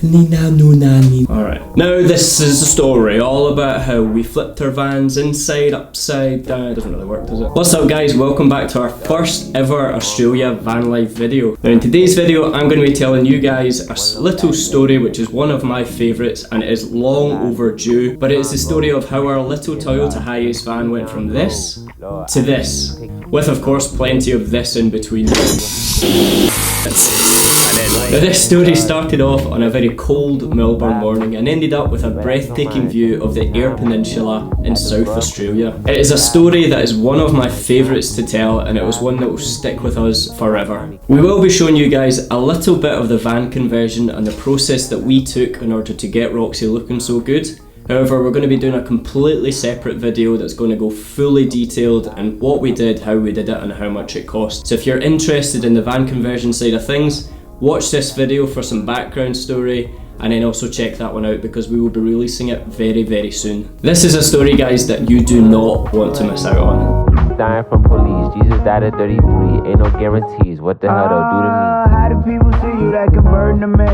Alright, now this is a story all about how we flipped our vans inside, upside down. It doesn't really work, does it? What's up guys, welcome back to our first ever Australia van life video. Now in today's video I'm going to be telling you guys a little story which is one of my favourites and it is long overdue, but it is the story of how our little Toyota Hiace van went from this to this, with of course plenty of this in between. Now this story started off on a very cold Melbourne morning and ended up with a breathtaking view of the Eyre Peninsula in South Australia. It is a story that is one of my favourites to tell and it was one that will stick with us forever. We will be showing you guys a little bit of the van conversion and the process that we took in order to get Roxy looking so good. However, we're going to be doing a completely separate video that's going to go fully detailed and what we did, how we did it and how much it cost. So if you're interested in the van conversion side of things, watch this video for some background story and then also check that one out because we will be releasing it very, very soon. This is a story guys that you do not want to miss out on. Dying from police, Jesus died at 33, ain't no guarantees, what the hell they'll do to me. How do people see you that convert to me?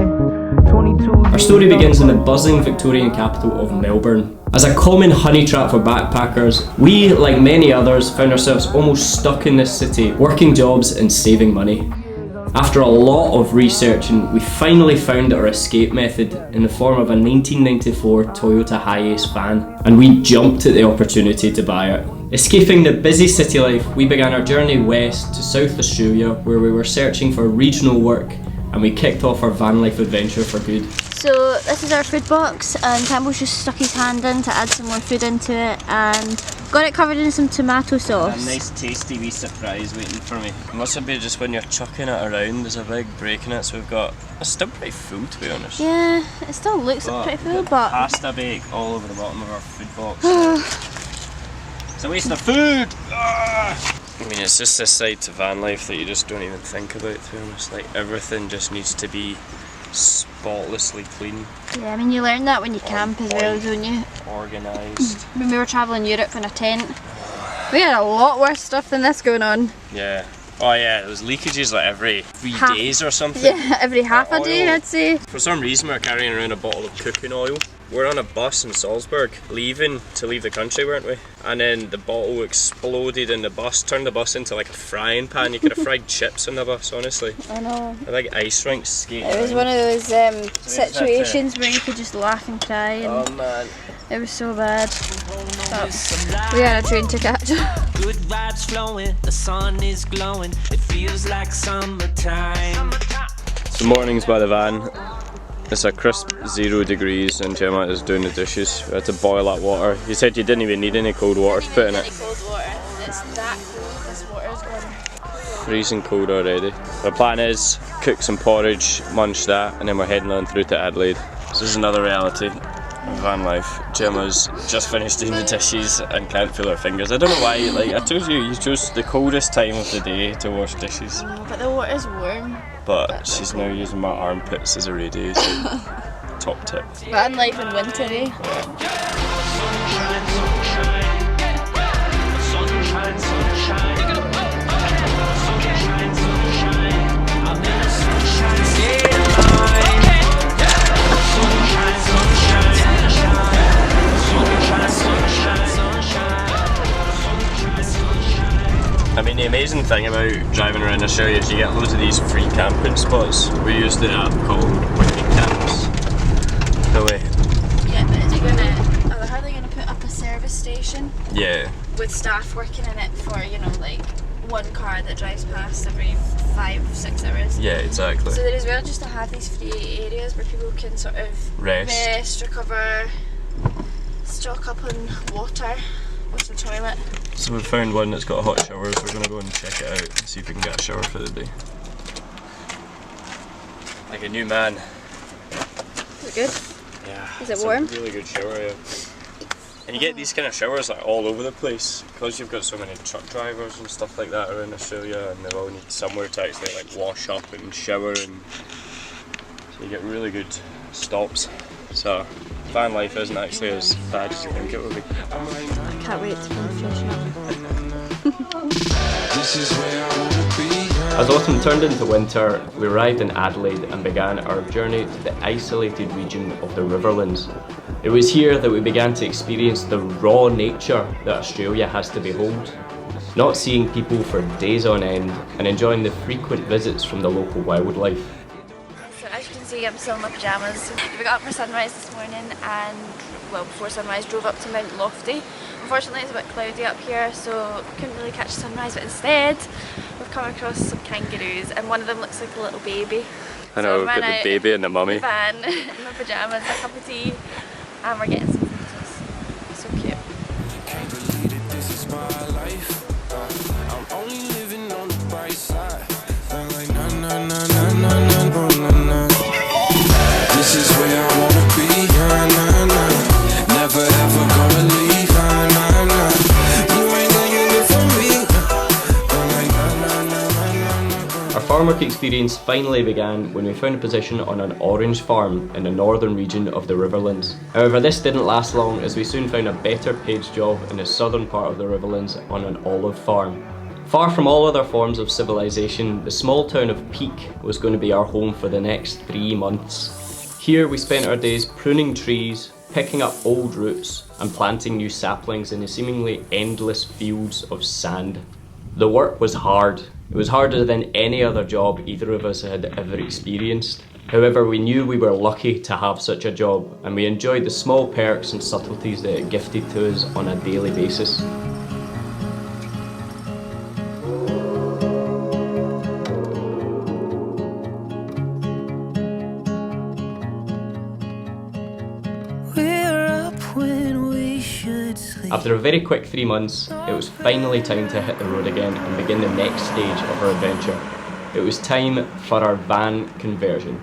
22. Our story begins in the buzzing Victorian capital of Melbourne. As a common honey trap for backpackers, we, like many others, found ourselves almost stuck in this city, working jobs and saving money. After a lot of researching, we finally found our escape method in the form of a 1994 Toyota Hiace van, and we jumped at the opportunity to buy it. Escaping the busy city life, we began our journey west to South Australia where we were searching for regional work and we kicked off our van life adventure for good. So this is our food box and Campbell's just stuck his hand in to add some more food into it and got it covered in some tomato sauce. A nice tasty wee surprise waiting for me. It must be just when you're chucking it around there's a big break in it, so we've got, it's still pretty full to be honest. Yeah, it still looks pretty full but... Pasta bake all over the bottom of our food box. It's a waste of food! I mean, it's just this side to van life that you just don't even think about, to be honest. Like, everything just needs to be spotlessly clean. Yeah, I mean, you learn that when you camp as well, don't you? Organised. When we were travelling Europe in a tent, we had a lot worse stuff than this going on. Yeah. Oh yeah, there was leakages like every 3 days or something. Yeah, every half a day I'd say. For some reason we're carrying around a bottle of cooking oil. We're on a bus in Salzburg, leave the country, weren't we? And then the bottle exploded and the bus turned the bus into like a frying pan. You could have fried chips on the bus, honestly. I know. I like ice rinks skating. It was one of those situations where you could just laugh and cry. And oh man. It was so bad. But we had a train to catch. Good vibes flowing, the sun is glowing, it feels like summertime. So mornings by the van. It's a crisp 0 degrees and Gemma is doing the dishes. We had to boil that water. You said you didn't even need any cold water to put in it. Cold water. It's that cold, this water's gone. Freezing cold already. The plan is cook some porridge, munch that, and then we're heading on through to Adelaide. So this is another reality of van life. Gemma's just finished doing the dishes and can't feel her fingers. I don't know why, like I told you, you chose the coldest time of the day to wash dishes. No, but the water's warm. But she's now using my armpits as a radiator. Top tip. Van life in winter, eh? I mean, the amazing thing about driving around Australia is you get loads of these free camping spots. We used the app called Working Camps. No way. Yeah, but is it gonna, how are they going to put up a service station? Yeah. With staff working in it for, you know, like one car that drives past every 5-6 hours. Yeah, exactly. So that as well just to have these free areas where people can sort of rest, recover, stock up on water. What's the toilet? So we found one that's got hot showers. We're going to go and check it out and see if we can get a shower for the day. Like a new man. Is it good? Yeah. Is it warm? It's a really good shower, yeah. And you get these kind of showers like all over the place because you've got so many truck drivers and stuff like that around Australia, and they all need somewhere to actually like wash up and shower, and so you get really good stops. So van life isn't actually as bad as you think it would be. I can't wait to finish up. This is where I wanna be. As autumn turned into winter, we arrived in Adelaide and began our journey to the isolated region of the Riverlands. It was here that we began to experience the raw nature that Australia has to behold. Not seeing people for days on end and enjoying the frequent visits from the local wildlife. So as you can see, I'm still in my pyjamas. We got up for sunrise this morning and, well, before sunrise drove up to Mount Lofty. Unfortunately it's a bit cloudy up here, so couldn't really catch the sunrise, but instead we've come across some kangaroos and one of them looks like a little baby. I know, so we've got the baby and the mummy. The van in my pyjamas, a cup of tea, and we're getting some photos. So cute. Can't believe that this is my life. I'm only living on the bright side. I'm like na na na na na na na na. This is where I wanna be. Na na na. Never ever gonna leave. Na na na. You ain't gonna live for me. I'm like na na na na na. Our farmwork experience finally began when we found a position on an orange farm in the northern region of the Riverlands. However, this didn't last long as we soon found a better paid job in the southern part of the Riverlands on an olive farm. Far from all other forms of civilization, the small town of Peak was going to be our home for the next 3 months. Here we spent our days pruning trees, picking up old roots and planting new saplings in the seemingly endless fields of sand. The work was hard. It was harder than any other job either of us had ever experienced. However, we knew we were lucky to have such a job and we enjoyed the small perks and subtleties that it gifted to us on a daily basis. After a very quick 3 months, it was finally time to hit the road again and begin the next stage of our adventure. It was time for our van conversion.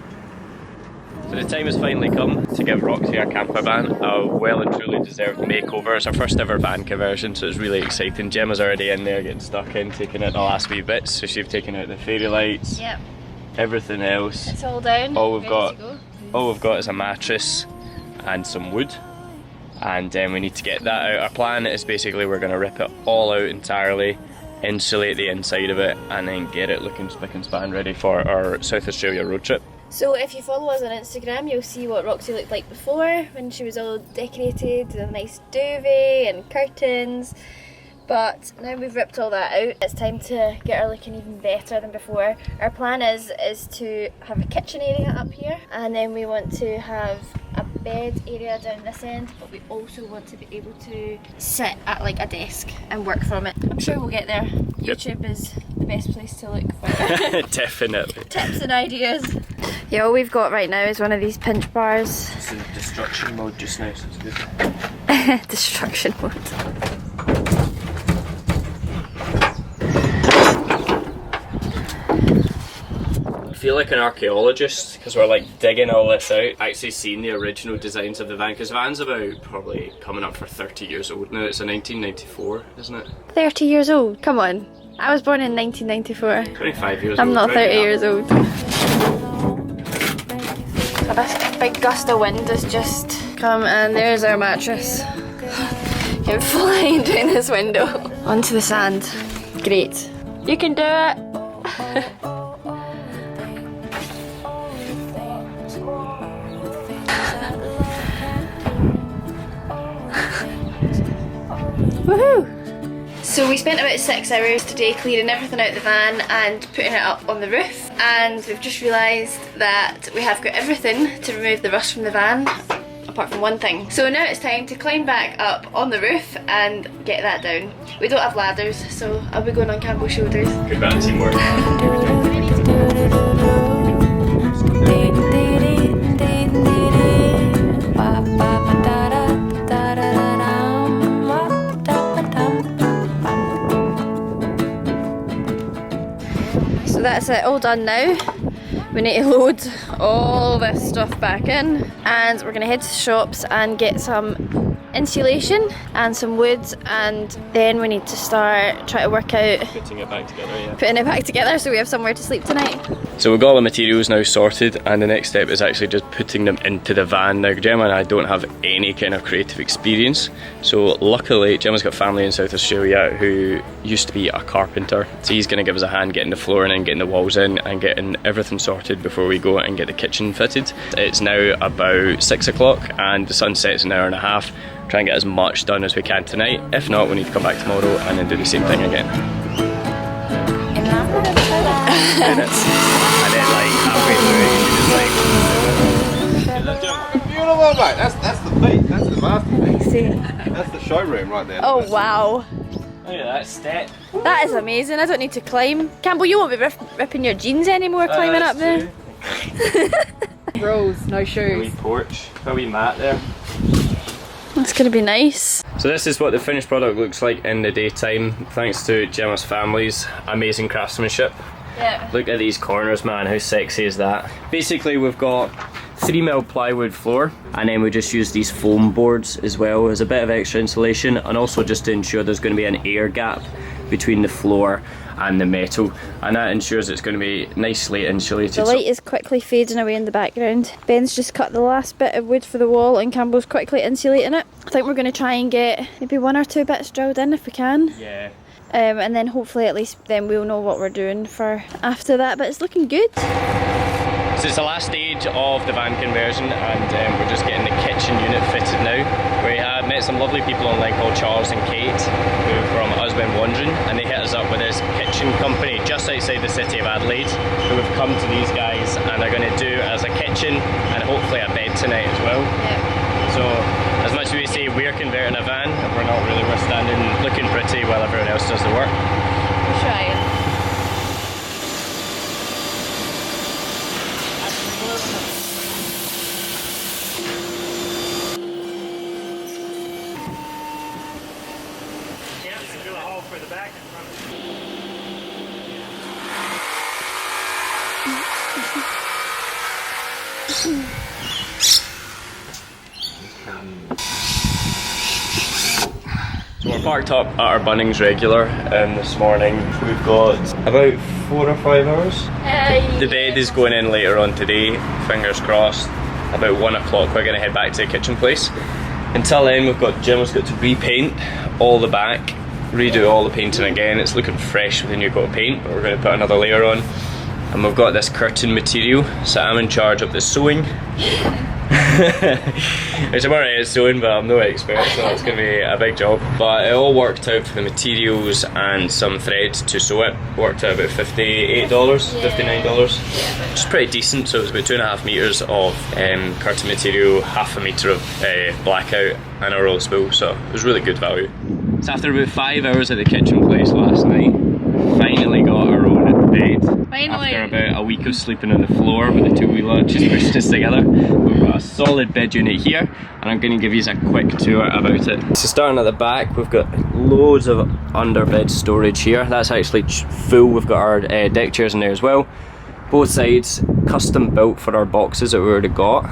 So the time has finally come to give Roxy our campervan a well and truly deserved makeover. It's our first ever van conversion, so it's really exciting. Gemma's already in there getting stuck in, taking out the last wee bits. So she's taken out the fairy lights, Yep. everything else. It's all down. All we've ready got, to go. all we've got is a mattress and some wood. And we need to get that out. Our plan is basically we're going to rip it all out entirely, insulate the inside of it, and then get it looking spick and span ready for our South Australia road trip. So if you follow us on Instagram, you'll see what Roxy looked like before, when she was all decorated with a nice duvet and curtains. But now we've ripped all that out, it's time to get her looking even better than before. Our plan is to have a kitchen area up here, and then we want to have a bed area down this end, but we also want to be able to sit at like a desk and work from it. I'm sure we'll get there. Yep. YouTube is the best place to look for Definitely. tips and ideas. Yeah, all we've got right now is one of these pinch bars. It's in destruction mode just now, so it's good. Destruction mode. I feel like an archaeologist because we're like digging all this out, actually seeing the original designs of the van, because the van's about probably coming up for 30 years old now. It's a 1994, isn't it? 30 years old? Come on. I was born in 1994. 25 years old. I'm not right 30 now. years old. So this big gust of wind has just come and there's our mattress. Came flying down this window. Onto the sand. Great. You can do it! Woohoo! So we spent about 6 hours today clearing everything out the van and putting it up on the roof, and we've just realised that we have got everything to remove the rust from the van apart from one thing. So now it's time to climb back up on the roof and get that down. We don't have ladders, so I'll be going on Campbell's shoulders. Good bad teamwork. So that's it, all done now. We need to load all this stuff back in, and we're gonna head to the shops and get some insulation and some wood, and then we need to start trying to work out Putting it back together, yeah. putting it back together so we have somewhere to sleep tonight. So we've got all the materials now sorted, and the next step is actually just putting them into the van. Now Gemma and I don't have any kind of creative experience, so luckily Gemma's got family in South Australia who used to be a carpenter, so he's going to give us a hand getting the flooring in, getting the walls in and getting everything sorted before we go and get the kitchen fitted. It's now about 6 o'clock and the sun sets in an hour and a half. Try and get as much done as we can tonight. If not, we need to come back tomorrow and then do the same thing again. Minutes. And then like halfway through it, you just like... Beautiful, mate. That's the beat. That's the masterpiece. That's the showroom right there. Oh wow. Look at that step. That is amazing. I don't need to climb. Campbell, you won't be ripping your jeans anymore climbing up there. Rules, no A wee shoes. porch, a wee mat there. That's gonna be nice. So this is what the finished product looks like in the daytime, thanks to Gemma's family's amazing craftsmanship. Yeah. Look at these corners, man, how sexy is that? Basically we've got 3mm plywood floor, and then we just use these foam boards as well as a bit of extra insulation, and also just to ensure there's going to be an air gap between the floor and the metal, and that ensures it's going to be nicely insulated. The light is quickly fading away in the background. Ben's just cut the last bit of wood for the wall and Campbell's quickly insulating it. I think we're going to try and get maybe 1 or 2 bits drilled in if we can. Yeah. And then hopefully at least then we'll know what we're doing for after that, but it's looking good. So it's the last stage of the van conversion, and we're just getting the kitchen unit fitted now. We have met some lovely people online called Charles and Kate, who are from Us When Wandering, and they hit us up with this kitchen company just outside the city of Adelaide, who have come to these guys and are going to do as a kitchen and hopefully a bed tonight as well. Yep. So as much as we say we're converting a van, we're not really, we're standing looking pretty while everyone else does the work. We're trying. So we're parked up at our Bunnings regular this morning. We've got about 4 or 5 hours. The bed is going in later on today, fingers crossed. About 1 o'clock we're going to head back to the kitchen place. Until then Gemma's got to repaint all the back, redo all the painting again. It's looking fresh with the new coat of paint, but we're going to put another layer on. And we've got this curtain material, so I'm in charge of the sewing. Which I'm alright at sewing, but I'm no expert, so it's going to be a big job. But it all worked out for the materials and some thread to sew it. Worked out about $58, $59, which is pretty decent. So it was about 2.5 meters of curtain material, half a meter of blackout, and a roll spool. So it was really good value. So after about 5 hours at the kitchen place last night, finally got our own bed. Finally. After about a week of sleeping on the floor with the two-wheeler just pushing us together. We've got a solid bed unit here, and I'm going to give you a quick tour about it. So starting at the back, we've got loads of underbed storage here. That's actually full. We've got our deck chairs in there as well. Both sides custom built for our boxes that we already got.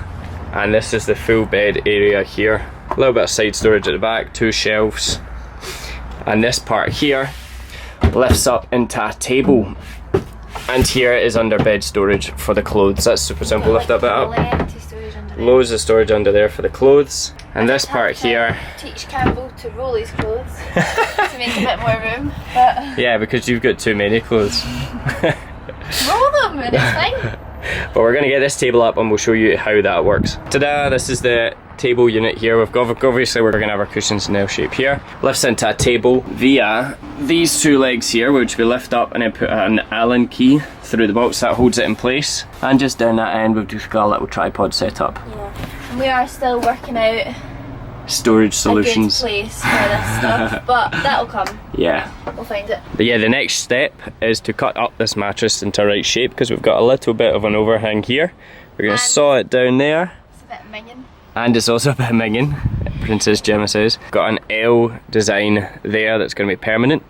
And this is the full bed area here. A little bit of side storage at the back, 2 shelves. And this part here lifts up into a table, and here is under bed storage for the clothes. That's super simple. Lift that bit up. Loads of storage under there for the clothes. And this part here, Teach Campbell to roll his clothes to make a bit more room. But yeah, because you've got too many clothes. roll them and it's fine. But we're going to get this table up and we'll show you how that works. Ta-da! This is the table unit here. We've got, obviously we're going to have our cushions in L shape here. Lifts into a table via these 2 legs here, which we lift up and then put an Allen key through the box that holds it in place. And just down that end we've just got a little tripod set up. Yeah. And we are still working out storage solutions. A good place for this stuff, but that'll come. Yeah. We'll find it. But yeah, the next step is to cut up this mattress into right shape, because we've got a little bit of an overhang here. We're going to saw it down there. It's a bit minging. And it's also a bit minging, Princess Gemma says. Got an L design there that's going to be permanent,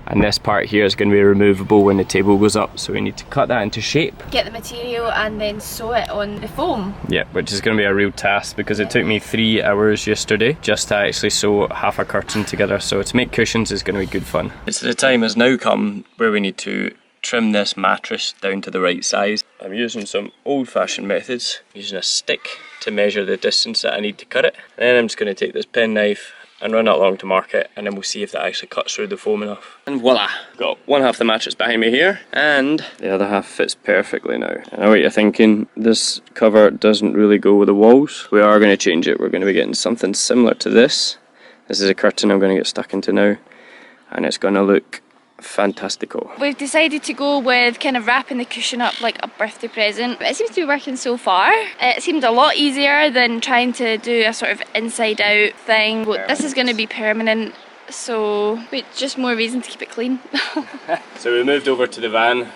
and this part here is going to be removable when the table goes up, so we need to cut that into shape. Get the material and then sew it on the foam. Yeah, which is going to be a real task, because it took me 3 hours yesterday just to actually sew half a curtain together, so to make cushions is going to be good fun. So the time has now come where we need to trim this mattress down to the right size. I'm using some old-fashioned methods, using a stick to measure the distance that I need to cut it. And then I'm just going to take this penknife and run it along to mark it, and then we'll see if that actually cuts through the foam enough. And voila! Got one half the mattress behind me here, and the other half fits perfectly now. I know what you're thinking, this cover doesn't really go with the walls. We are going to change it. We're going to be getting something similar to this. This is a curtain I'm going to get stuck into now, and it's going to look fantastical. We've decided to go with kind of wrapping the cushion up like a birthday present. It seems to be working so far. It seemed a lot easier than trying to do a sort of inside out thing. This is going to be permanent, so just more reason to keep it clean. So we moved over to the van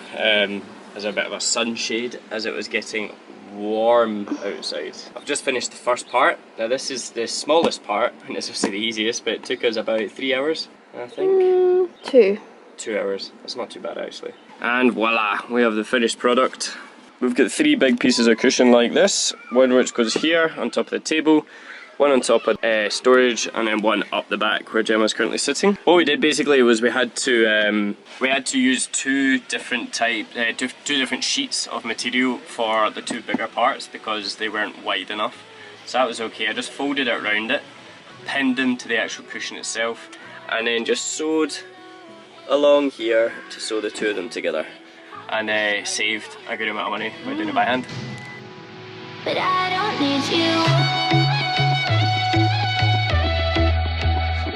as a bit of a sunshade as it was getting warm outside. I've just finished the first part. Now this is the smallest part, and it's obviously the easiest, but it took us about 3 hours, I think. 2 hours. That's not too bad actually. And voila, we have the finished product. We've got 3 big pieces of cushion like this, one which goes here on top of the table, one on top of storage, and then one up the back where Gemma's currently sitting. What we did basically was we had to use two different sheets of material for the 2 bigger parts because they weren't wide enough. So that was okay. I just folded it around it, pinned them to the actual cushion itself, and then just sewed along here to sew the 2 of them together, and saved a good amount of money by doing it by hand. But I don't need you.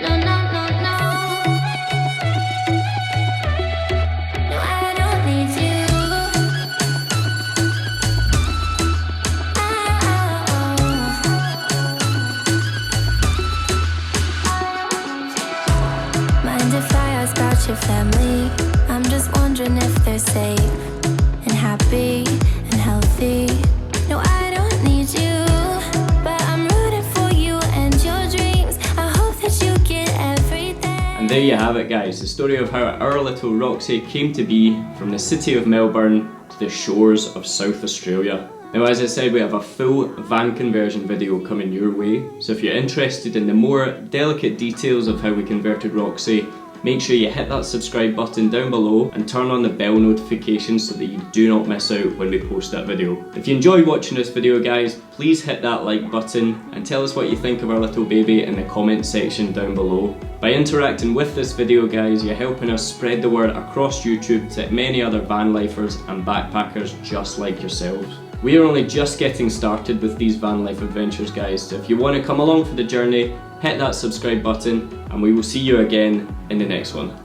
No, no, no, no. No, I don't need you. Mind if I ask about your family? I'm just wondering if they're safe and happy and healthy. No, I don't need you, but I'm rooting for you and your dreams. I hope that you get everything. And there you have it, guys, the story of how our little Roxy came to be from the city of Melbourne to the shores of South Australia. Now, as I said, we have a full van conversion video coming your way, so if you're interested in the more delicate details of how we converted Roxy, make sure you hit that subscribe button down below and turn on the bell notification so that you do not miss out when we post that video. If you enjoy watching this video, guys, please hit that like button and tell us what you think of our little baby in the comment section down below. By interacting with this video, guys, you're helping us spread the word across YouTube to many other van lifers and backpackers just like yourselves. We are only just getting started with these van life adventures, guys, so if you want to come along for the journey, hit that subscribe button, and we will see you again in the next one.